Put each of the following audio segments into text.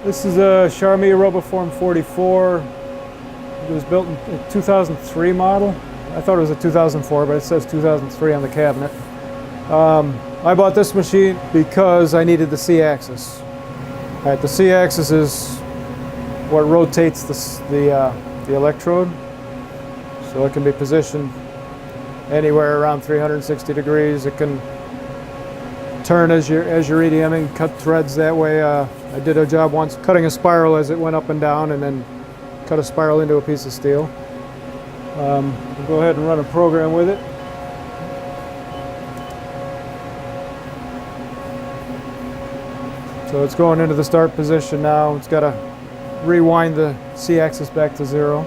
This is a Charmilles Roboform 44. It was built in a 2003 model. I thought it was a 2004, but it says 2003 on the cabinet. I bought this machine because I needed the C-axis. The C-axis is what rotates the electrode, so it can be positioned anywhere around 360 degrees. It can turn as you're EDMing, cut threads that way. I did a job once cutting a spiral as it went up and down, and then cut a spiral into a piece of steel. We'll go ahead and run a program with it. So it's going into the start position now. It's got to rewind the C-axis back to 0.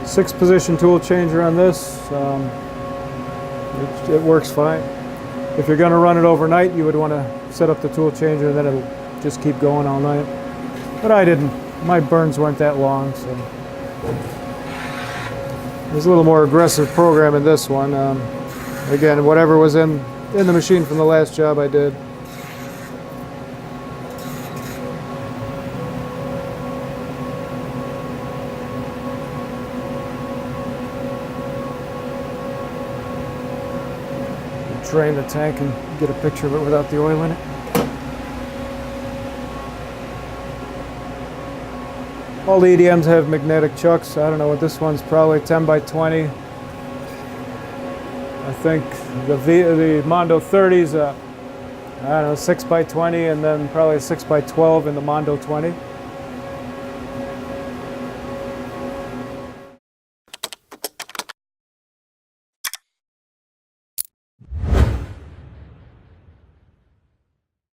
Six-position tool changer on this. It works fine. If you're going to run it overnight, you would want to set up the tool changer, and then it'll just keep going all night. But I didn't. My burns weren't that long, so there's a little more aggressive program in this one. Again, whatever was in the machine from the last job I did. Drain the tank and get a picture of it without the oil in it. All the EDMs have magnetic chucks. I don't know what this one's, probably 10 by 20. I think the Mondo 30's I don't know, 6 by 20, and then probably a 6 by 12 in the Mondo 20.